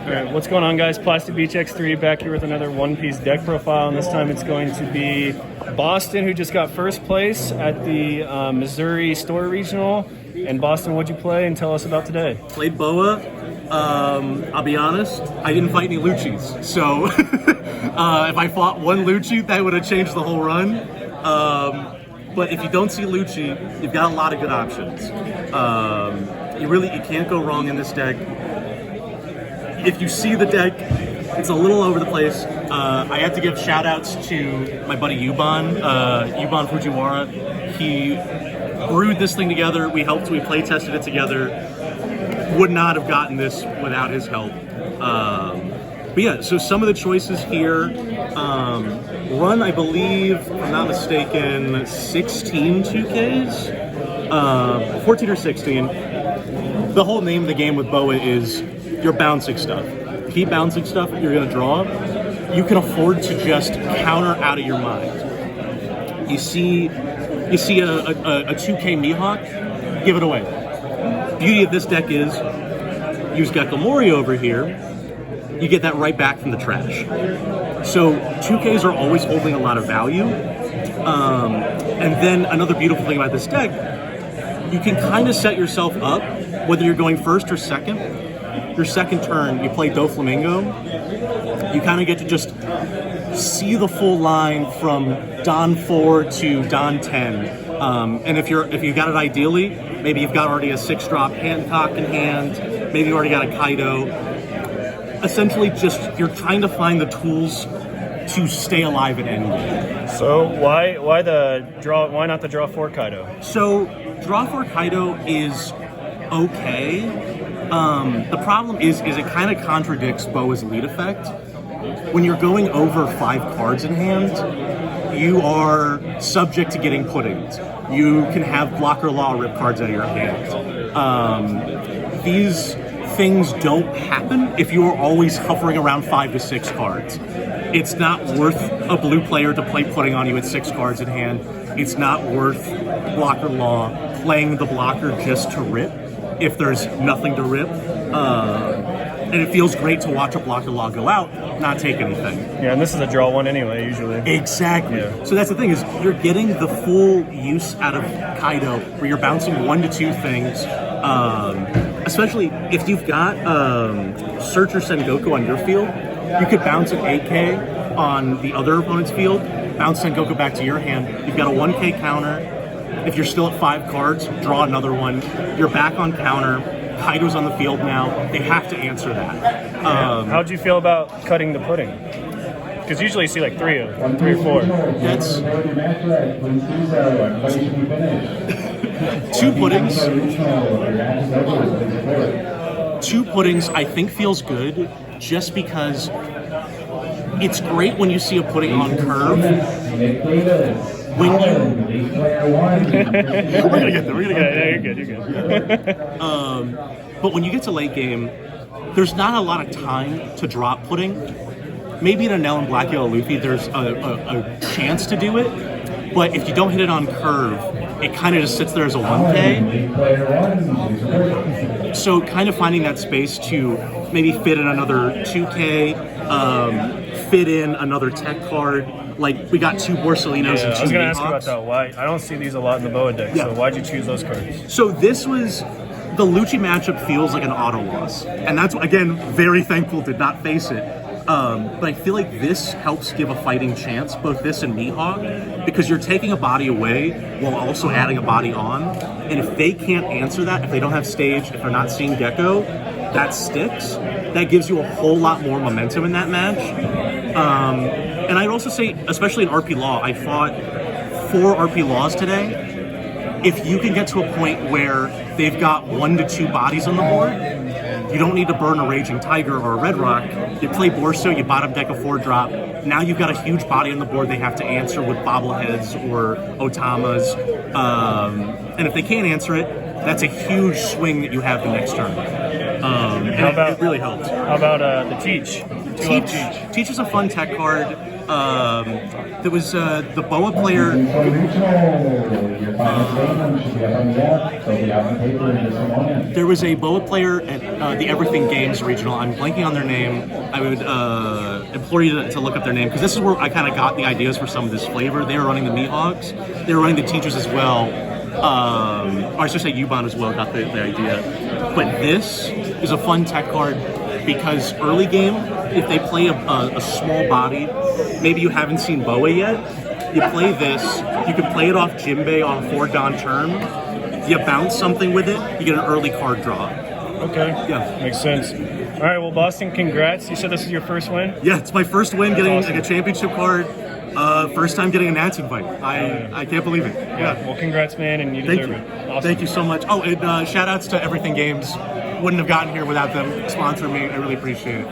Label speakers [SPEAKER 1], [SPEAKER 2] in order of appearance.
[SPEAKER 1] All right, what's going on, guys? Plastic Beach X3 back here with another one-piece deck profile, and this time it's going to be Boston, who just got first place at the Missouri Store Regional. And Boston, what'd you play? And tell us about today.
[SPEAKER 2] Played BOA. I'll be honest, I didn't fight any Luccis. So if I fought one Lucci, that would have changed the whole run. But if you don't see Lucci, you've got a lot of good options. You can't go wrong in this deck. If you see the deck, it's a little over the place. I have to give shout outs to my buddy Yuban Fujiwara. He brewed this thing together. We play tested it together. Would not have gotten this without his help. But yeah, so some of the choices here, run, I believe, if I'm not mistaken, 16 2Ks, 14 or 16. The whole name of the game with BOA is you're bouncing stuff. Keep bouncing stuff you're going to draw. You can afford to just counter out of your mind. You see a 2K Mihawk, give it away. Beauty of this deck is, use Gekomori over here, you get that right back from the trash. So 2Ks are always holding a lot of value. And then another beautiful thing about this deck, you can kind of set yourself up, whether you're going first or second. Your second turn, you play Doflamingo. You kind of get to just see the full line from Don 4 to Don 10. And if you got it ideally, maybe you've got already a 6-drop Hancock in hand, maybe you already got a Kaido. Essentially, just you're trying to find the tools to stay alive at endgame.
[SPEAKER 1] So why not the draw 4 Kaido?
[SPEAKER 2] So draw 4 Kaido is okay. The problem is it kind of contradicts BOA's lead effect. When you're going over 5 cards in hand, you are subject to getting puddings. You can have blocker law rip cards out of your hand. These things don't happen if you are always hovering around 5 to 6 cards. It's not worth a blue player to play pudding on you at 6 cards in hand. It's not worth blocker law playing the blocker just to rip if there's nothing to rip. And it feels great to watch a blocker law go out, not take anything.
[SPEAKER 1] Yeah, and this is a draw 1 anyway, usually.
[SPEAKER 2] Exactly.
[SPEAKER 1] Yeah.
[SPEAKER 2] So that's the thing, is you're getting the full use out of Kaido, where you're bouncing 1 to 2 things. Especially if you've got Search or Sengoku on your field, you could bounce an 8K on the other opponent's field, bounce Sengoku back to your hand. You've got a 1K counter. If you're still at 5 cards, draw another one. You're back on counter. Kaido's on the field now. They have to answer that.
[SPEAKER 1] How'd you feel about cutting the pudding? Because usually you see like 3 or 4.
[SPEAKER 2] That's 2 puddings. 2 puddings, I think, feels good just because it's great when you see a pudding on curve. When you
[SPEAKER 1] We're gonna get there. Yeah, you're good.
[SPEAKER 2] but when you get to late game, there's not a lot of time to drop pudding. Maybe in a Nell and Black Yellow Luffy, there's a chance to do it, but if you don't hit it on curve, it kind of just sits there as a 1K. So kind of finding that space to maybe fit in another 2K, fit in another tech card. Like, we got 2 Borsalinos and 2
[SPEAKER 1] I was going to ask you
[SPEAKER 2] Mihawks.
[SPEAKER 1] about that. Why? I don't see these a lot in the BOA deck,
[SPEAKER 2] Yeah.
[SPEAKER 1] so why'd you choose those cards?
[SPEAKER 2] So this was, the Lucci matchup feels like an auto loss. And that's, again, very thankful did not face it. But I feel like this helps give a fighting chance, both this and Mihawk, because you're taking a body away while also adding a body on. And if they can't answer that, if they don't have stage, if they're not seeing Gecko, that sticks. That gives you a whole lot more momentum in that match. And I'd also say, especially in RP Law, I fought 4 RP Laws today. If you can get to a point where they've got 1 to 2 bodies on the board, you don't need to burn a Raging Tiger or a Red Rock. You play Borso, you bottom deck a 4-drop. Now you've got a huge body on the board they have to answer with bobbleheads or Otamas. And if they can't answer it, that's a huge swing that you have the next turn.
[SPEAKER 1] How about,
[SPEAKER 2] it really helps.
[SPEAKER 1] How about the Teach?
[SPEAKER 2] Teach is a fun tech card. There was the BOA player. There was a BOA player at the Everything Games Regional. I'm blanking on their name. I would implore you to look up their name, because this is where I kind of got the ideas for some of this flavor. They were running the Mihawks. They were running the Teachers as well. Or I should say Ubon as well got the idea. But this is a fun tech card because early game, if they play a small body, maybe you haven't seen BOA yet, you play this, you can play it off Jinbei on a 4-Don turn, you bounce something with it, you get an early card draw.
[SPEAKER 1] Okay.
[SPEAKER 2] Yeah.
[SPEAKER 1] Makes sense. All right, well, Boston, congrats. You said this is your first win?
[SPEAKER 2] Yeah, it's my first win getting
[SPEAKER 1] awesome.
[SPEAKER 2] like a championship card. First time getting a Nats invite. I can't believe it. Yeah.
[SPEAKER 1] Well, congrats, man, and you
[SPEAKER 2] Thank
[SPEAKER 1] deserve
[SPEAKER 2] you.
[SPEAKER 1] it. Awesome.
[SPEAKER 2] Thank you so much. Oh, and shout outs to Everything Games. Wouldn't have gotten here without them sponsoring me. I really appreciate it.